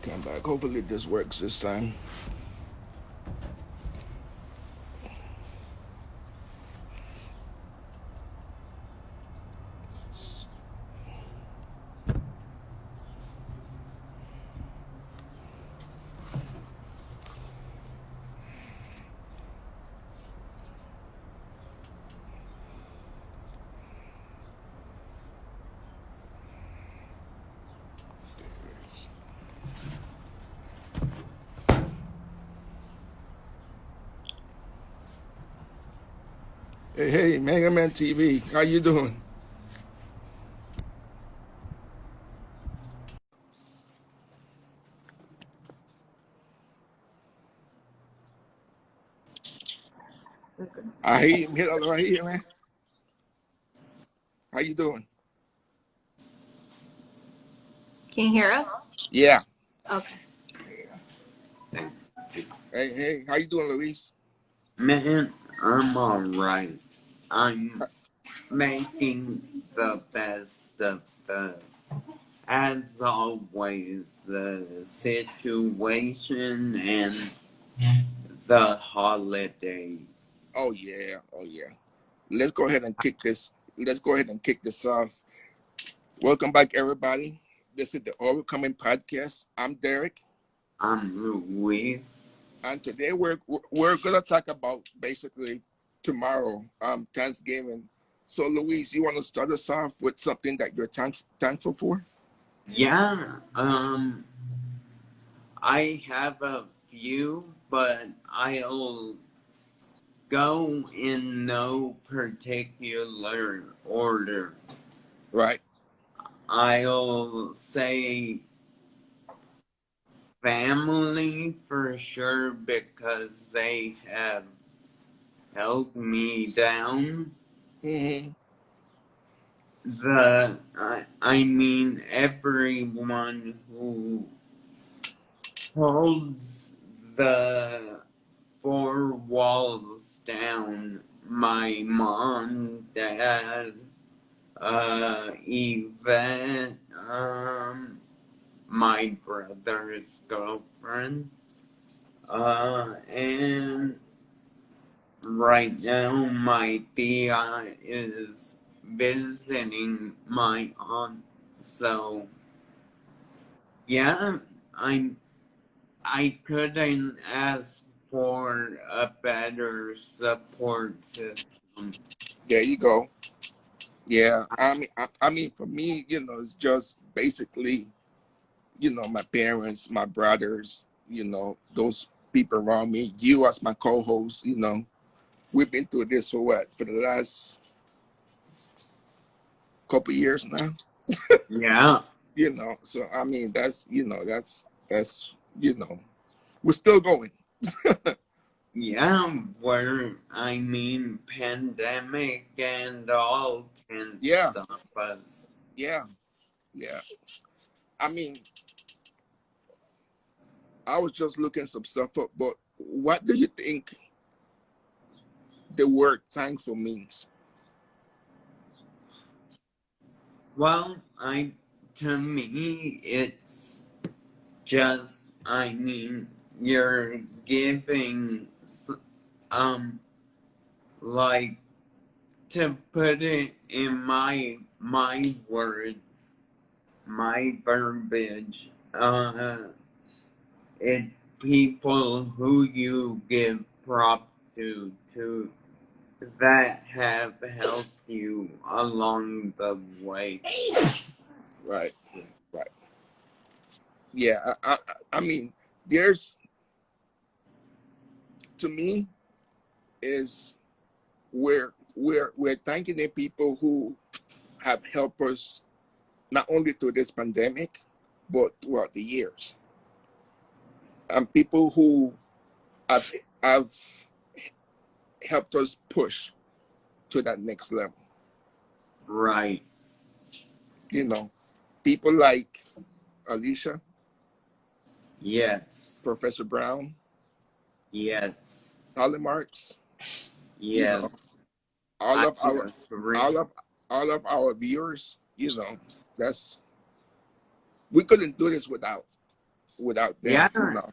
Okay, I'm back. Hopefully this works this time. Hey, Mega Man TV, how you doing? I hear you. Hello, I hear you, man. How you doing? Can you hear us? Yeah. Okay. Hey, how you doing, Luis? Man, I'm alright. I'm making the best of as always, the situation and the holiday. Oh yeah, oh yeah. Let's go ahead and kick this. Let's go ahead and kick this off. Welcome back, everybody. This is the Overcoming Podcast. I'm Derrick, I'm Luis. and today we're gonna talk about basically tomorrow, Thanksgiving. So, Luis, you want to start us off with something that you're thankful for? Yeah, I have a few, but I'll go in no particular order. Right. I'll say family for sure because they have held me down. Mm-hmm. I mean everyone who holds the four walls down. My mom, dad, Yvette, my brother's girlfriend, and right now my tia is visiting my aunt, so yeah, I couldn't ask for a better support system. There you go. Yeah, I mean, for me, it's just basically, my parents, my brothers, those people around me. You as my co-host, we've been through this for what, for the last couple years now. Yeah, So I mean, that's we're still going. yeah, I mean, pandemic and all can Yeah, stop us. yeah, yeah. I mean, I was just looking some stuff up, but what do you think the word thankful means? Well, to me, it's just, I mean, you're giving, like, to put it in my words, my verbiage, it's people who you give props to that have helped you along the way. Right, right. Yeah, I mean, there's to me is we're thanking the people who have helped us not only through this pandemic, but throughout the years, and people who have helped us push to that next level. Right. People like Alicia, Yes. Professor Brown, Yes. Holly Marks, you Yes. know, all I of our agree. all of all of our viewers, that's we couldn't do this without. without them, Yeah. you know.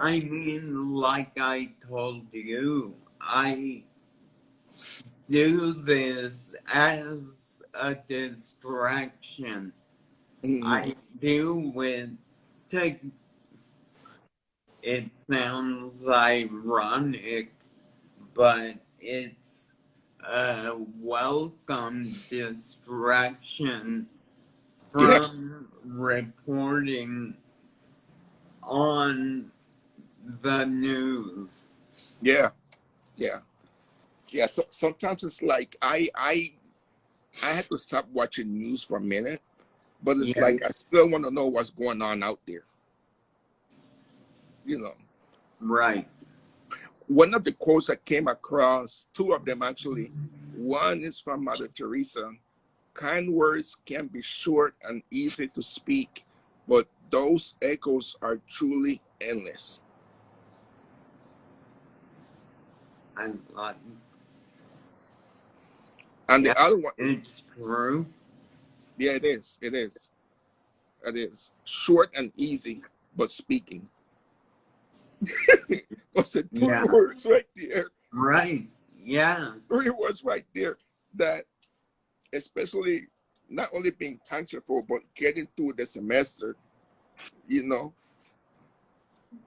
I mean, like I told you, I do this as a distraction. Mm-hmm. I do it to, it sounds ironic, but it's a welcome distraction Yeah, from reporting on the news. yeah, yeah, yeah. So sometimes it's like I had to stop watching news for a minute, but it's Yeah, like I still want to know what's going on out there. You know, right. one of the quotes I came across, two of them actually. One is from Mother Teresa. Kind words can be short and easy to speak, but those echoes are truly endless. And like, And yeah, the other one, it's true. yeah, it is. It is. It is short and easy, but speaking. Those are three Yeah, words right there. right. Yeah, Three words right there that, especially not only being thankful, but getting through the semester, you know,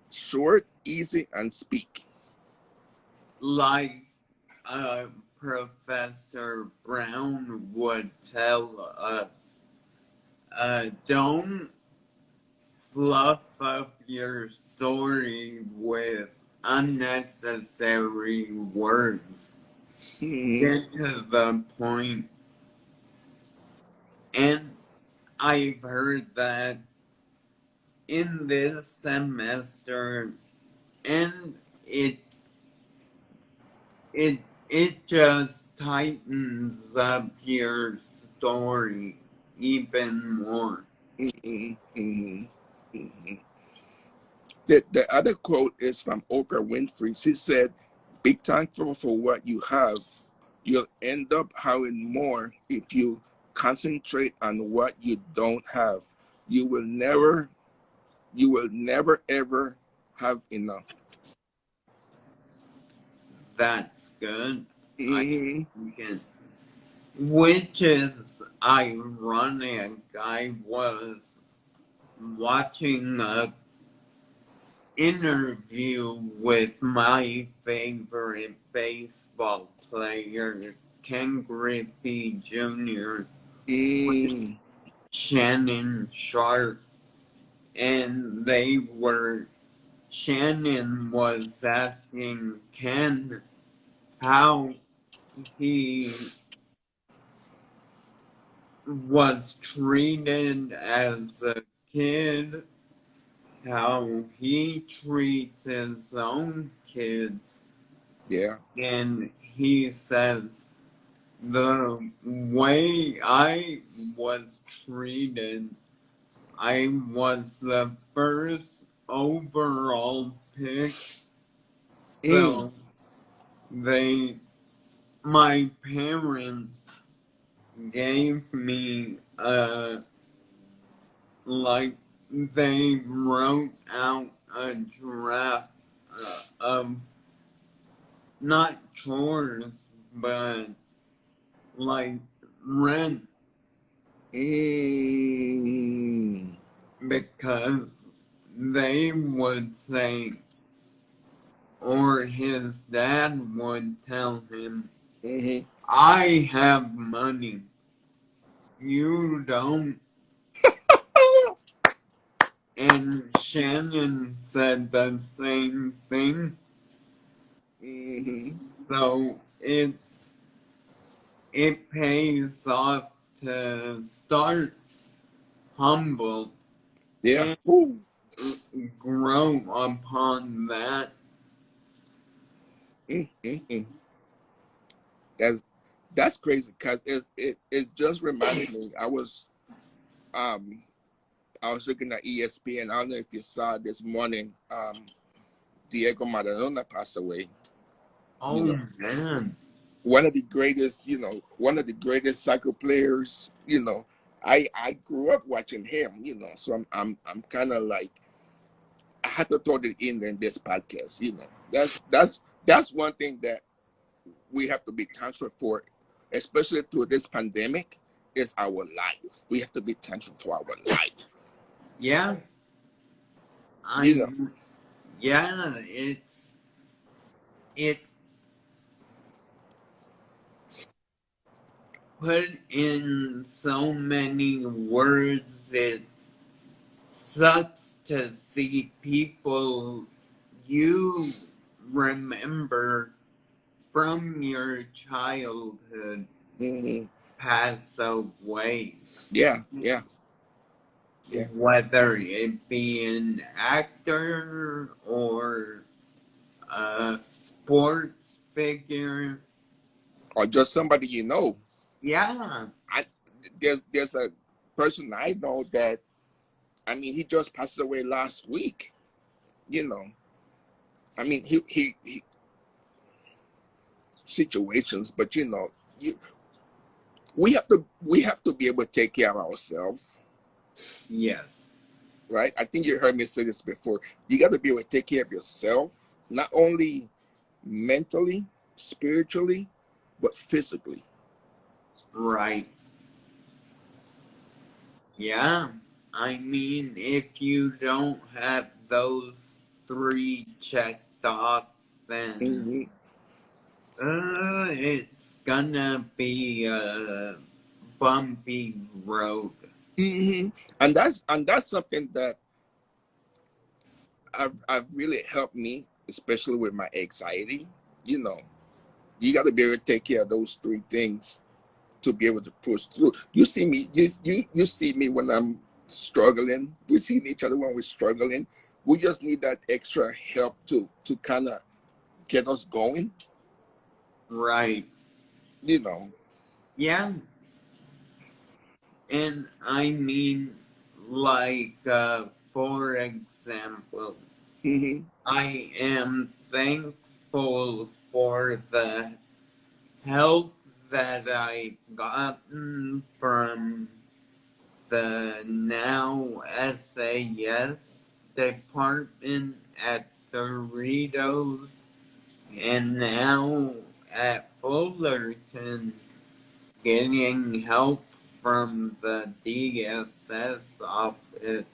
short, easy, and speak. like Professor Brown would tell us, don't fluff up your story with unnecessary words. Mm-hmm. Get to the point. And I've heard that in this semester, and it it just tightens up your story even more. Mm-hmm. Mm-hmm. Mm-hmm. The other quote is from Oprah Winfrey. She said, "Be thankful for what you have. You'll end up having more if you concentrate on what you don't have. You will never, you will never ever have enough." That's good. I Mm-hmm. can, which is ironic. I was watching a interview with my favorite baseball player, Ken Griffey Jr., Mm-hmm. Shannon Sharp, and Shannon was asking Ken how he was treated as a kid, how he treats his own kids, Yeah. and he says, the way I was treated, I was the first overall pick, Mm. so my parents gave me like they wrote out a draft of not chores, but like rent, Mm. because they would say, or his dad would tell him, Mm-hmm. I have money, you don't. And Shannon said the same thing. Mm-hmm. So it pays off to start humble Yeah. and Ooh. grow upon that. Mm-hmm. That's that's crazy because it just reminded me. Um I was looking at ESPN. I don't know if you saw this morning. Diego Maradona passed away. You Oh know, man. one of the greatest. You know, one of the greatest soccer players. You know, I grew up watching him, so I'm kind of like, I had to throw it in this podcast. That's one thing that we have to be thankful for, especially through this pandemic, is our life. We have to be thankful for our life. Yeah. You know. Yeah, it put in so many words. It sucks to see people you remember from your childhood Hmm. pass away. Yeah, yeah, yeah. Whether it be an actor or a sports figure. Or just somebody you know. Yeah, I there's a person I know that, I mean, he just passed away last week. You know, I mean, he situations, but you, we have to be able to take care of ourselves, yes, right? I think you heard me say this before. You got to be able to take care of yourself, not only mentally, spiritually, but physically. right. Yeah, I mean, if you don't have those three checked off, then Hmm. it's gonna be a bumpy road. Hmm. And that's something that I've really helped me, especially with my anxiety. You know, you got to be able to take care of those three things to be able to push through. You see me, you see me when I'm struggling. We see each other when we're struggling. We just need that extra help to kind of get us going. Right. You know. Yeah, and I mean, like, for example, Hmm. I am thankful for the help that I've gotten from the now SAS department at Cerritos and now at Fullerton, getting help from the DSS office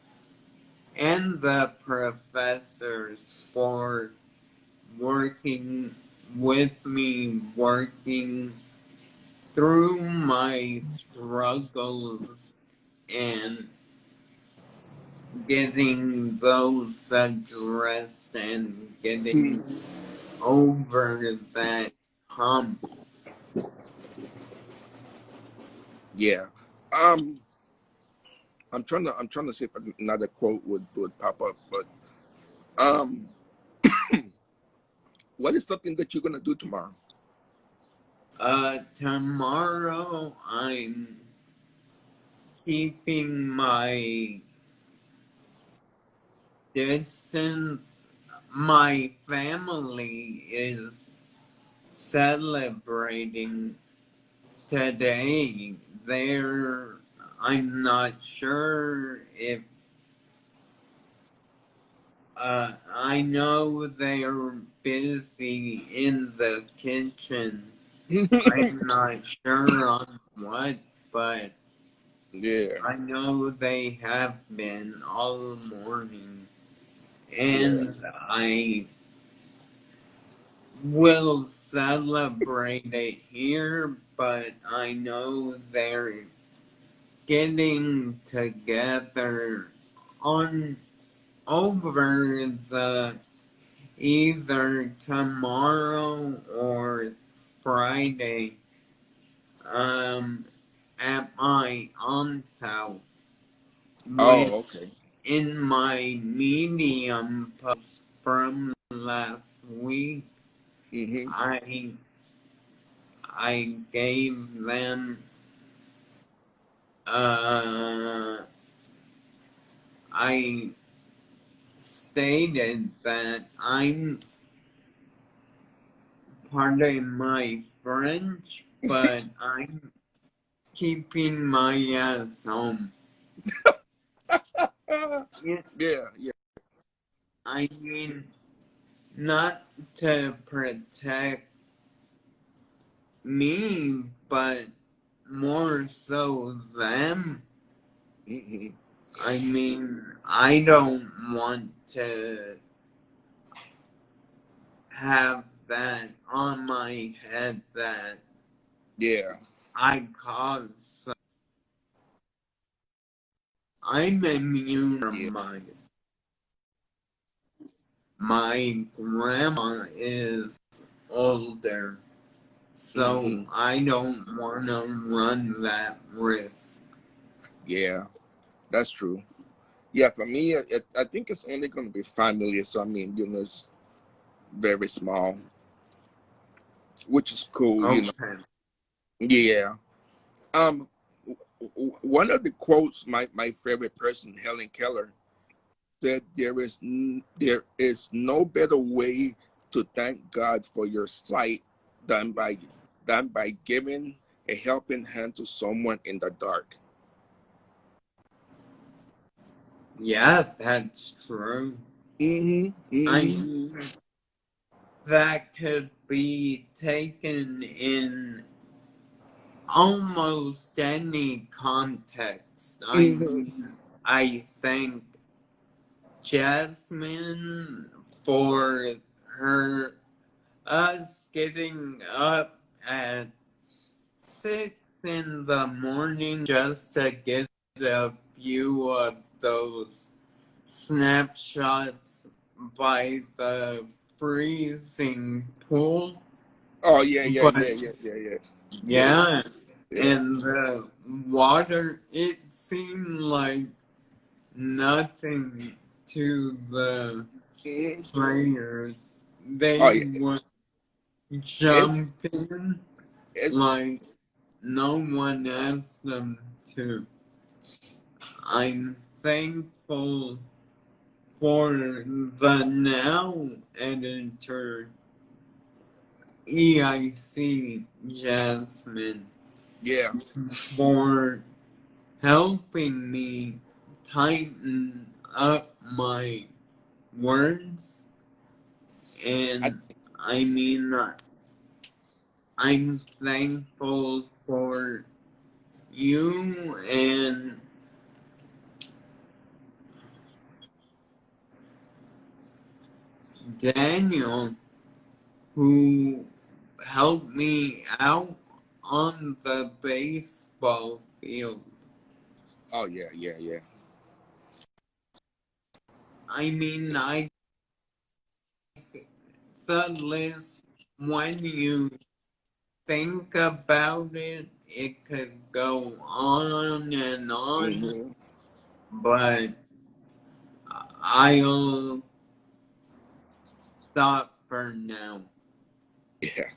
and the professors for working with me, working through my struggles and getting those addressed and getting over that hump. Yeah. Um. I'm trying to see if another quote would pop up, but um, what is something that you're gonna do tomorrow? Tomorrow I'm keeping my distance. My family is celebrating today. I'm not sure if, I know they're busy in the kitchen. I'm not sure on what, but Yeah. I know they have been all morning. Yeah. And I will celebrate it here, but I know they're getting together on over the either tomorrow or Friday at my aunt's house, which Oh, okay. in my Medium post from last week Hmm. I I gave them uh I stated that I'm, pardon my French, but I'm keeping my ass home. Yeah. I mean, not to protect me, but more so them. Mm-hmm. I mean, I don't want to have that on my head that Yeah. I caused. I'm Yeah. immunized. My grandma is older, so Mm-hmm. I don't want to run that risk. Yeah. That's true. Yeah, for me, I think it's only going to be 5 million. So I mean, it's very small, which is cool. Okay. Yeah. Um, one of the quotes, my favorite person, Helen Keller, said, there is no better way to thank God for your sight than by giving a helping hand to someone in the dark. Yeah, that's true. Mm-hmm. I Mm-hmm. mean, that could be taken in almost any context. I Mm-hmm. mean, I think Jasmine, for her us getting up at 6 in the morning just to get a few of those snapshots by the freezing pool. Oh yeah, yeah, But yeah, yeah, yeah, yeah, yeah, yeah, yeah. and the water, it seemed like nothing to the Mhm. players. Oh They yeah. were It, jumping it, like no one asked them to. I'm thankful for the now editor, EIC Jasmine, yeah, for helping me tighten up my words. I, And I mean, I'm thankful for you and Daniel, who helped me out on the baseball field. oh yeah, yeah, yeah, I mean, the list, when you think about it, it could go on and on, mm-hmm. but I'll stop for now. Yeah,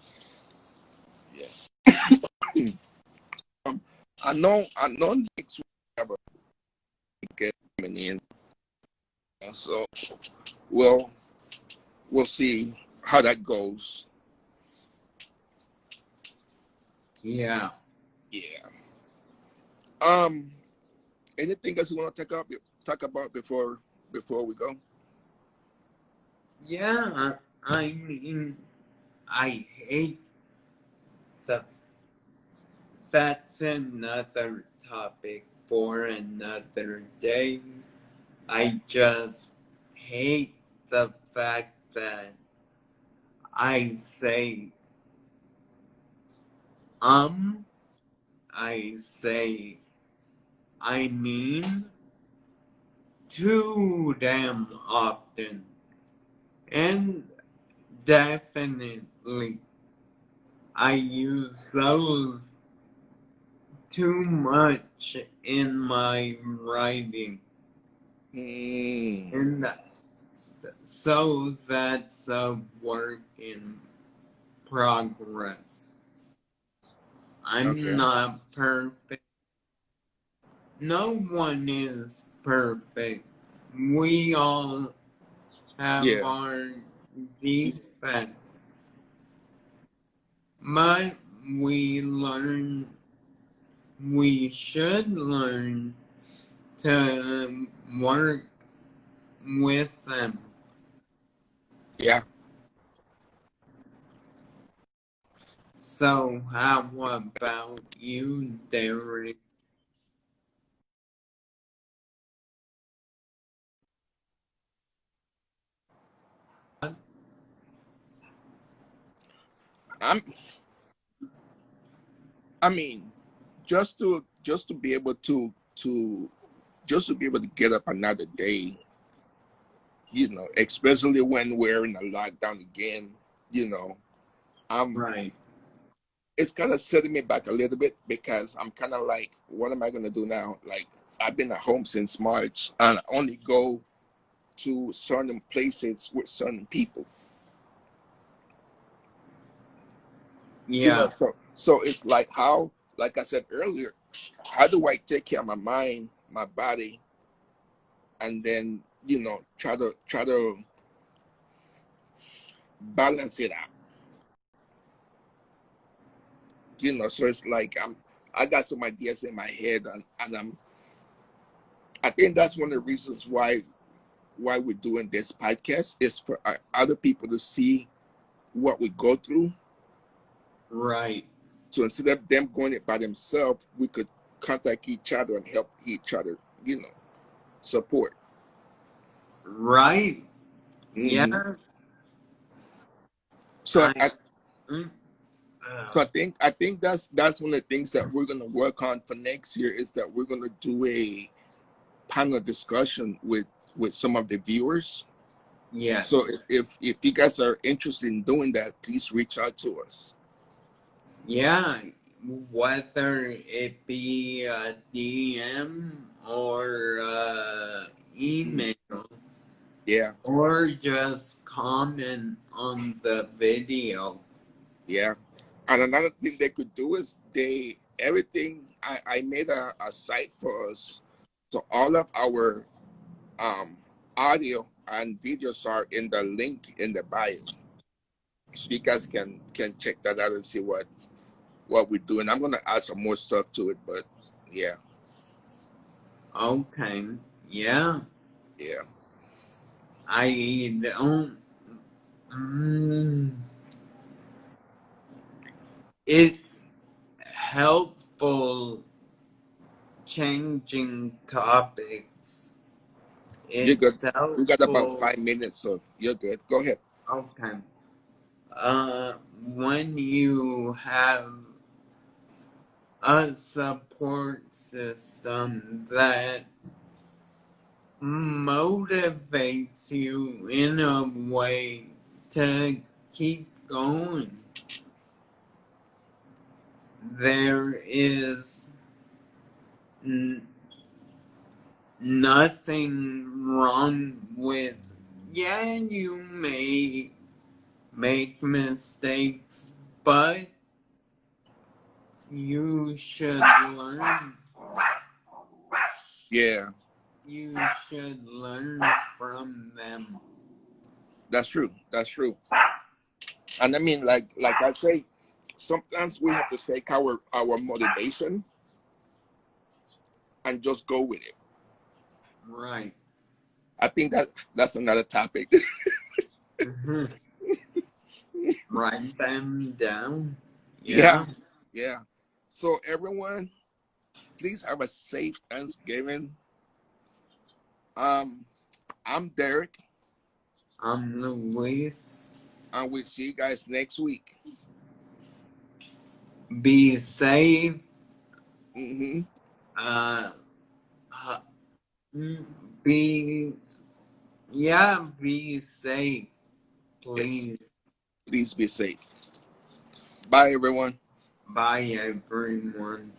yeah. Um, I know next week we have a guest coming in, so we'll we'll see how that goes. Yeah. Yeah. Anything else you want to talk about before we go? Yeah, I mean, I hate the. That's another topic for another day. I just hate the fact that I say um, I say I mean too damn often. And definitely I use those too much in my writing. Mm, And so that's a work in progress. I'm okay. not perfect. No one is perfect. We all have Yeah. our defects, but we learn we should learn to work with them. Yeah. So how about you, Derrick? I'm. I mean, just to be able to just to be able to get up another day, especially when we're in a lockdown again, you know, I'm. Right, It's kind of setting me back a little bit because I'm kind of like, what am I gonna do now? Like, I've been at home since March, and I only go to certain places with certain people. yeah, So it's like how, like I said earlier, how do I take care of my mind, my body, and then try to balance it out. So it's like I got some ideas in my head, and I think that's one of the reasons why we're doing this podcast is for other people to see what we go through. right, So instead of them going it by themselves, we could contact each other and help each other, support. right. Hmm. Yeah, So I, I mm, so I think that's one of the things that we're gonna work on for next year is that we're gonna do a panel discussion with some of the viewers. So yes, if you guys are interested in doing that, please reach out to us. yeah. Whether it be a DM or Mhm. email Yeah, or just comment on the video. yeah. And another thing they could do is I made a site for us. So all of our um audio and videos are in the link in the bio. So you guys can check that out and see what we're doing. I'm gonna add some more stuff to it, but yeah, Okay, yeah. yeah, I don't. Mm, it's helpful changing topics. you're good. It's We got about helpful. 5 minutes, so you're good. Go ahead. Okay. When you have a support system that motivates you in a way to keep going, there is nothing wrong with, yeah, you may make mistakes, but you should learn. Yeah, You should learn from them. that's true. That's true. And I mean, like I say, sometimes we have to take our motivation and just go with it. Right. I think that's another topic. Mhm. Write them down. Yeah, Yeah. yeah. So everyone, please have a safe Thanksgiving. Um, I'm Derek, I'm Luis. and we'll see you guys next week. Be safe. Hmm. Uh, uh, be, yeah, be safe, Yes. please. Please be safe. Bye, everyone. Bye, everyone.